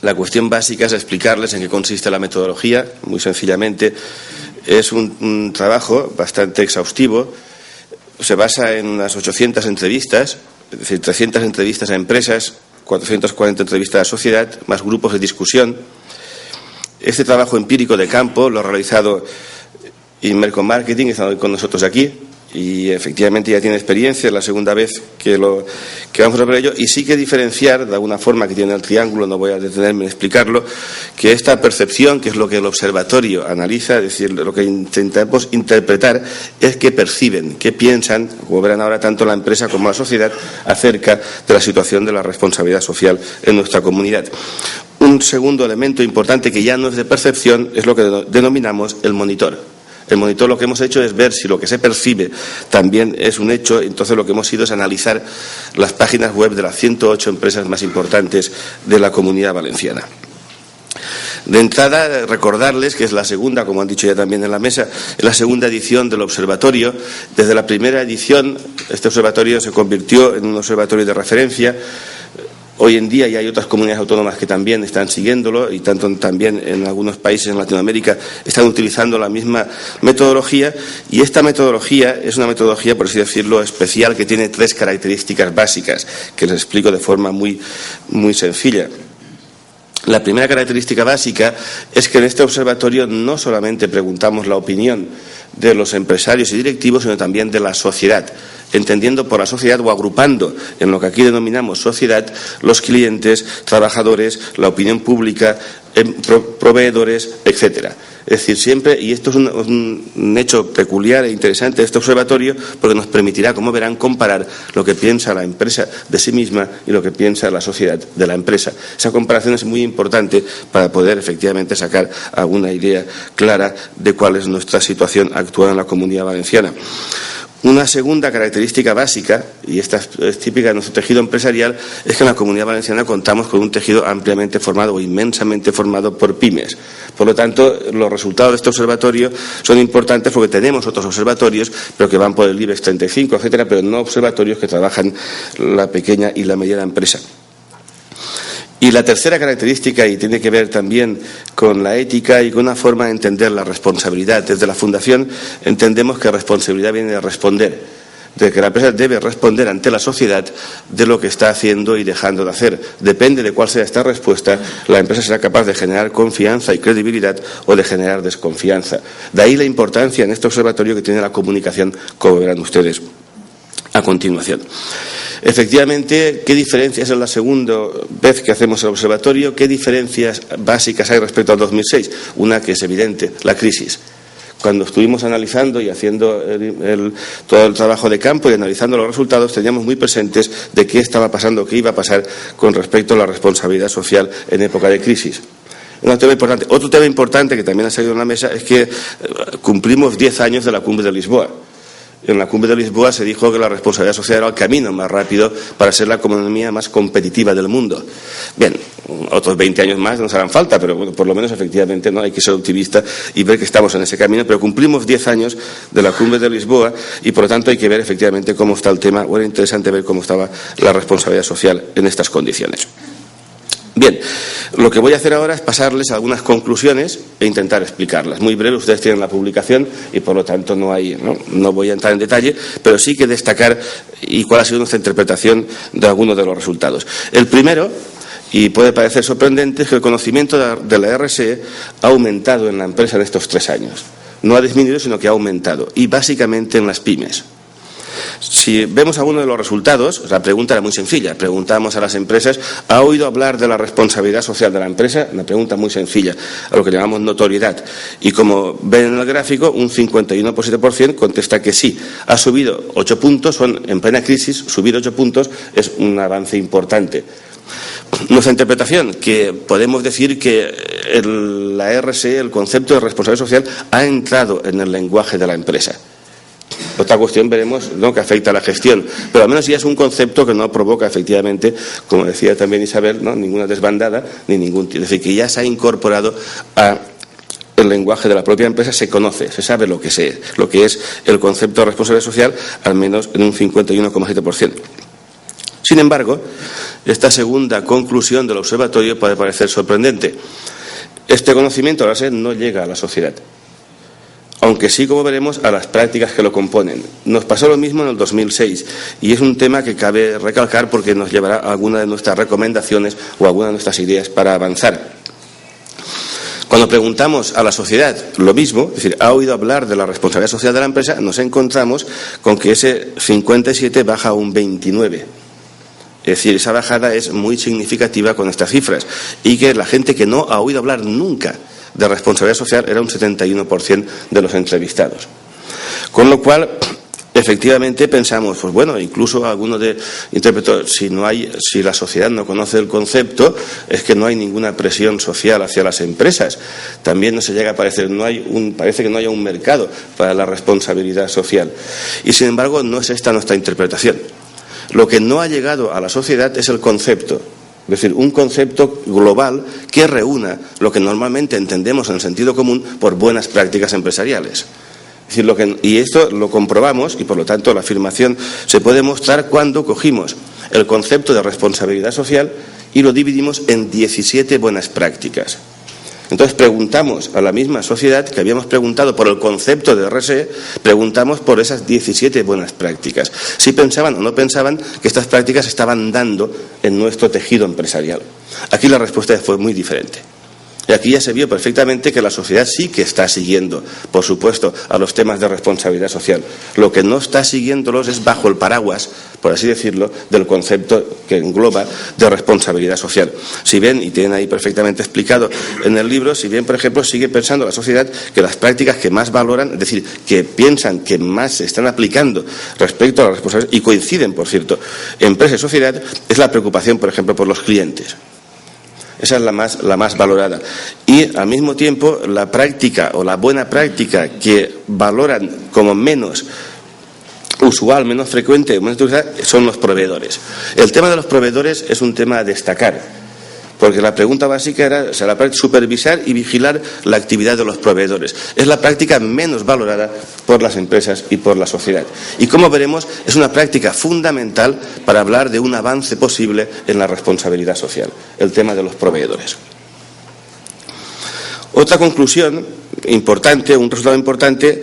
La cuestión básica es explicarles en qué consiste la metodología. Muy sencillamente, es un trabajo bastante exhaustivo. Se basa en unas 800 entrevistas, es decir, 300 entrevistas a empresas, 440 entrevistas a la sociedad, más grupos de discusión. Este trabajo empírico de campo lo ha realizado Inmerco Marketing, está hoy con nosotros aquí, y efectivamente ya tiene experiencia, es la segunda vez que vamos a ver ello, y sí que diferenciar de alguna forma que tiene el triángulo, no voy a detenerme en explicarlo, que esta percepción, que es lo que el observatorio analiza, es decir, lo que intentamos interpretar es qué perciben, qué piensan, como verán ahora, tanto la empresa como la sociedad acerca de la situación de la responsabilidad social en nuestra comunidad. Un segundo elemento importante que ya no es de percepción es lo que denominamos el monitor. El monitor, lo que hemos hecho es ver si lo que se percibe también es un hecho. Entonces lo que hemos ido es analizar las páginas web de las 108 empresas más importantes de la Comunidad Valenciana. De entrada, recordarles que es la segunda, como han dicho ya también en la mesa, es la segunda edición del observatorio. Desde la primera edición, este observatorio se convirtió en un observatorio de referencia. Hoy en día ya hay otras comunidades autónomas que también están siguiéndolo, y tanto también en algunos países en Latinoamérica están utilizando la misma metodología, y esta metodología es una metodología, por así decirlo, especial, que tiene 3 características básicas que les explico de forma muy sencilla. La primera característica básica es que en este observatorio no solamente preguntamos la opinión de los empresarios y directivos, sino también de la sociedad, entendiendo por la sociedad o agrupando en lo que aquí denominamos sociedad los clientes, trabajadores, la opinión pública, proveedores, etcétera. Es decir, siempre, y esto es un hecho peculiar e interesante de este observatorio, porque nos permitirá, como verán, comparar lo que piensa la empresa de sí misma y lo que piensa la sociedad de la empresa. Esa comparación es muy importante para poder efectivamente sacar alguna idea clara de cuál es nuestra situación actual en la Comunidad Valenciana. Una segunda característica básica, y esta es típica de nuestro tejido empresarial, es que en la Comunidad Valenciana contamos con un tejido ampliamente formado o inmensamente formado por pymes. Por lo tanto, los resultados de este observatorio son importantes porque tenemos otros observatorios, pero que van por el IBEX 35, etcétera, pero no observatorios que trabajan la pequeña y la mediana empresa. Y la tercera característica, y tiene que ver también con la ética y con una forma de entender la responsabilidad. Desde la Fundación entendemos que responsabilidad viene de responder, de que la empresa debe responder ante la sociedad de lo que está haciendo y dejando de hacer. Depende de cuál sea esta respuesta, la empresa será capaz de generar confianza y credibilidad o de generar desconfianza. De ahí la importancia en este observatorio que tiene la comunicación, como verán ustedes a continuación. Efectivamente, ¿qué diferencias en la segunda vez que hacemos el observatorio? ¿Qué diferencias básicas hay respecto al 2006? Una que es evidente, la crisis. Cuando estuvimos analizando y haciendo todo el trabajo de campo y analizando los resultados, teníamos muy presentes de qué estaba pasando, qué iba a pasar con respecto a la responsabilidad social en época de crisis. Un tema importante. Otro tema importante que también ha salido en la mesa es que cumplimos 10 años de la Cumbre de Lisboa. En la Cumbre de Lisboa se dijo que la responsabilidad social era el camino más rápido para ser la economía más competitiva del mundo. Bien, otros 20 años más nos harán falta, pero bueno, por lo menos efectivamente no hay que ser optimista y ver que estamos en ese camino, pero cumplimos 10 años de la Cumbre de Lisboa y por lo tanto hay que ver efectivamente cómo está el tema. Bueno, interesante ver cómo estaba la responsabilidad social en estas condiciones. Bien, lo que voy a hacer ahora es pasarles algunas conclusiones e intentar explicarlas. Muy breve, ustedes tienen la publicación y por lo tanto no voy a entrar en detalle, pero sí que destacar y cuál ha sido nuestra interpretación de algunos de los resultados. El primero, y puede parecer sorprendente, es que el conocimiento de la RSE ha aumentado en la empresa en estos 3 años. No ha disminuido, sino que ha aumentado, y básicamente en las pymes. Si vemos algunos de los resultados, la pregunta era muy sencilla. Preguntamos a las empresas, ¿ha oído hablar de la responsabilidad social de la empresa? Una pregunta muy sencilla, a lo que llamamos notoriedad. Y como ven en el gráfico, un 51,7% contesta que sí. Ha subido 8 puntos, en plena crisis, subir 8 puntos es un avance importante. Nuestra interpretación, que podemos decir que la RSE, el concepto de responsabilidad social, ha entrado en el lenguaje de la empresa. Otra cuestión veremos, ¿no?, que afecta a la gestión, pero al menos ya es un concepto que no provoca efectivamente, como decía también Isabel, ¿no?, ninguna desbandada ni ningún tipo. Es decir, que ya se ha incorporado a el lenguaje de la propia empresa, se conoce, se sabe lo que es el concepto de responsabilidad social, al menos en un 51,7%. Sin embargo, esta segunda conclusión del observatorio puede parecer sorprendente. Este conocimiento, ahora no llega a la sociedad, aunque sí, como veremos, a las prácticas que lo componen. Nos pasó lo mismo en el 2006 y es un tema que cabe recalcar porque nos llevará a alguna de nuestras recomendaciones o a alguna de nuestras ideas para avanzar. Cuando preguntamos a la sociedad lo mismo, es decir, ¿ha oído hablar de la responsabilidad social de la empresa?, nos encontramos con que ese 57 baja a un 29. Es decir, esa bajada es muy significativa con estas cifras y que la gente que no ha oído hablar nunca de responsabilidad social era un 71% de los entrevistados. Con lo cual, efectivamente pensamos, pues bueno, incluso alguno de interpretó, si la sociedad no conoce el concepto, es que no hay ninguna presión social hacia las empresas. También no se llega a parecer, parece que no haya un mercado para la responsabilidad social. Y sin embargo, no es esta nuestra interpretación. Lo que no ha llegado a la sociedad es el concepto. Es decir, un concepto global que reúna lo que normalmente entendemos en el sentido común por buenas prácticas empresariales. Es decir, y esto lo comprobamos y por lo tanto la afirmación se puede mostrar cuando cogimos el concepto de responsabilidad social y lo dividimos en 17 buenas prácticas. Entonces preguntamos a la misma sociedad que habíamos preguntado por el concepto de RSE, preguntamos por esas 17 buenas prácticas. Si pensaban o no pensaban que estas prácticas estaban dando en nuestro tejido empresarial. Aquí la respuesta fue muy diferente. Y aquí ya se vio perfectamente que la sociedad sí que está siguiendo, por supuesto, a los temas de responsabilidad social. Lo que no está siguiéndolos es bajo el paraguas, por así decirlo, del concepto que engloba de responsabilidad social. Si ven, y tienen ahí perfectamente explicado en el libro, si bien, por ejemplo, sigue pensando la sociedad que las prácticas que más valoran, es decir, que piensan que más se están aplicando respecto a la responsabilidad, y coinciden, por cierto, empresa y sociedad, es la preocupación, por ejemplo, por los clientes. Esa es la más valorada. Y al mismo tiempo la práctica o la buena práctica que valoran como menos usual, menos frecuente, menos utilizada, son los proveedores. El tema de los proveedores es un tema a destacar, porque la pregunta básica era supervisar y vigilar la actividad de los proveedores. Es la práctica menos valorada por las empresas y por la sociedad. Y como veremos, es una práctica fundamental para hablar de un avance posible en la responsabilidad social, el tema de los proveedores. Otra conclusión importante, un resultado importante,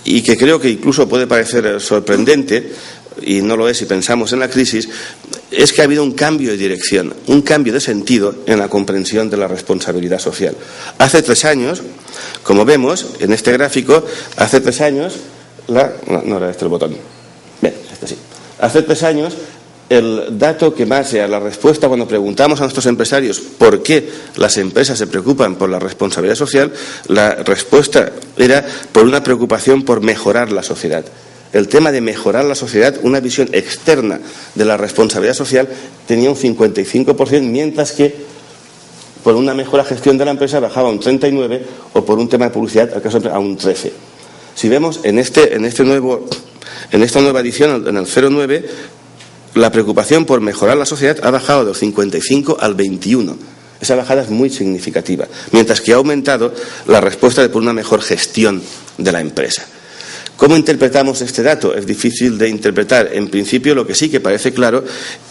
y que creo que incluso puede parecer sorprendente, y no lo es si pensamos en la crisis, es que ha habido un cambio de dirección, un cambio de sentido en la comprensión de la responsabilidad social. Hace 3 años, como vemos en este gráfico, hace 3 años, no era este el botón, bien, este sí. Hace 3 años, el dato que más sea la respuesta cuando preguntamos a nuestros empresarios por qué las empresas se preocupan por la responsabilidad social, la respuesta era por una preocupación por mejorar la sociedad. El tema de mejorar la sociedad, una visión externa de la responsabilidad social, tenía un 55%, mientras que por una mejor gestión de la empresa bajaba a un 39%, o por un tema de publicidad, al caso a un 13%. Si vemos en esta nueva edición, en el 09, la preocupación por mejorar la sociedad ha bajado del 55 al 21%. Esa bajada es muy significativa, mientras que ha aumentado la respuesta de por una mejor gestión de la empresa. ¿Cómo interpretamos este dato? Es difícil de interpretar. En principio, lo que sí que parece claro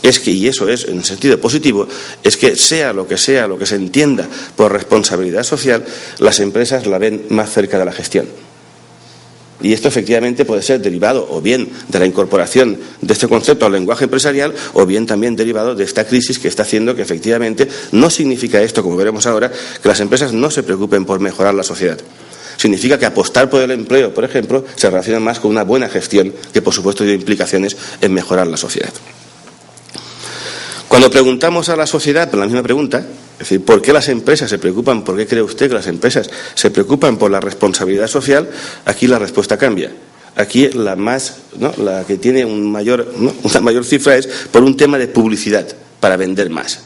es que, y eso es en sentido positivo, es que sea lo que se entienda por responsabilidad social, las empresas la ven más cerca de la gestión. Y esto efectivamente puede ser derivado o bien de la incorporación de este concepto al lenguaje empresarial, o bien también derivado de esta crisis que está haciendo que efectivamente no significa esto, como veremos ahora, que las empresas no se preocupen por mejorar la sociedad. Significa que apostar por el empleo, por ejemplo, se relaciona más con una buena gestión, que por supuesto tiene implicaciones en mejorar la sociedad. Cuando preguntamos a la sociedad, la misma pregunta, es decir, ¿por qué las empresas se preocupan? ¿Por qué cree usted que las empresas se preocupan por la responsabilidad social? Aquí la respuesta cambia. Aquí la que tiene una mayor cifra es por un tema de publicidad, para vender más.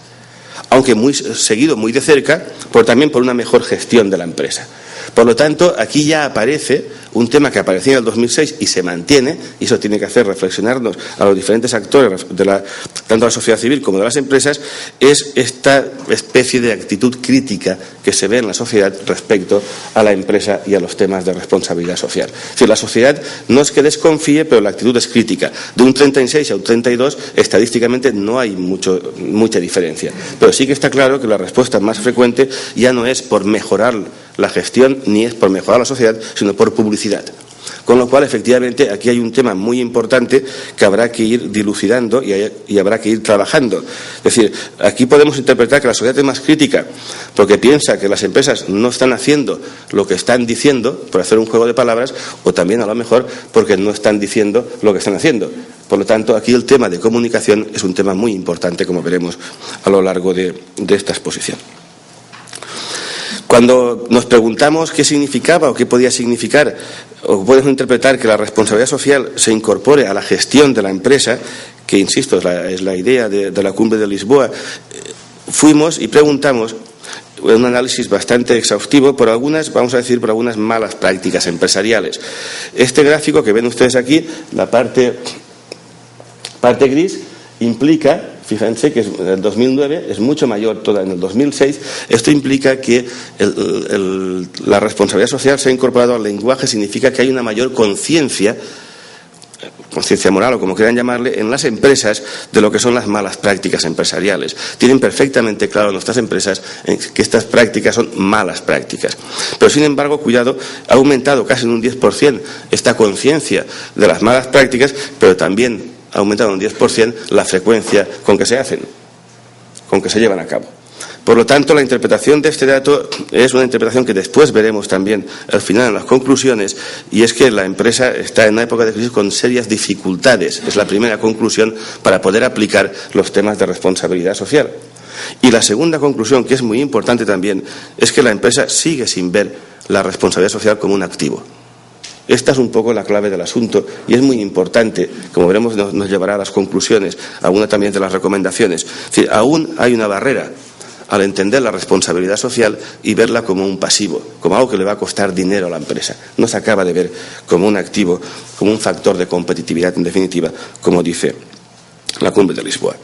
Aunque muy seguido, muy de cerca, pero también por una mejor gestión de la empresa. Por lo tanto, aquí ya aparece un tema que aparecía en el 2006 y se mantiene, y eso tiene que hacer reflexionarnos a los diferentes actores, tanto de la sociedad civil como de las empresas, es esta especie de actitud crítica que se ve en la sociedad respecto a la empresa y a los temas de responsabilidad social. Es decir, la sociedad no es que desconfíe, pero la actitud es crítica. De un 36 a un 32, estadísticamente no hay mucha diferencia. Pero sí que está claro que la respuesta más frecuente ya no es por mejorar la gestión ni es por mejorar la sociedad, sino por publicidad. Con lo cual, efectivamente, aquí hay un tema muy importante que habrá que ir dilucidando y habrá que ir trabajando. Es decir, aquí podemos interpretar que la sociedad es más crítica porque piensa que las empresas no están haciendo lo que están diciendo, por hacer un juego de palabras, o también a lo mejor porque no están diciendo lo que están haciendo. Por lo tanto, aquí el tema de comunicación es un tema muy importante, como veremos a lo largo de esta exposición. Cuando nos preguntamos qué significaba o qué podía significar, o podemos interpretar que la responsabilidad social se incorpore a la gestión de la empresa, que insisto, es la idea de la Cumbre de Lisboa, fuimos y preguntamos un análisis bastante exhaustivo por algunas, vamos a decir, por algunas malas prácticas empresariales. Este gráfico que ven ustedes aquí, la parte gris, implica, fíjense que en el 2009 es mucho mayor toda en el 2006. Esto implica que la responsabilidad social se ha incorporado al lenguaje, significa que hay una mayor conciencia moral o como quieran llamarle, en las empresas de lo que son las malas prácticas empresariales. Tienen perfectamente claro nuestras empresas que estas prácticas son malas prácticas. Pero sin embargo, cuidado, ha aumentado casi en un 10% esta conciencia de las malas prácticas, pero también ha aumentado un 10% la frecuencia con que se hacen, con que se llevan a cabo. Por lo tanto, la interpretación de este dato es una interpretación que después veremos también al final en las conclusiones, y es que la empresa está en una época de crisis con serias dificultades. Es la primera conclusión para poder aplicar los temas de responsabilidad social. Y la segunda conclusión, que es muy importante también, es que la empresa sigue sin ver la responsabilidad social como un activo. Esta es un poco la clave del asunto y es muy importante, como veremos nos llevará a las conclusiones, alguna también de las recomendaciones. Es decir, aún hay una barrera al entender la responsabilidad social y verla como un pasivo, como algo que le va a costar dinero a la empresa. No se acaba de ver como un activo, como un factor de competitividad en definitiva, como dice la Cumbre de Lisboa.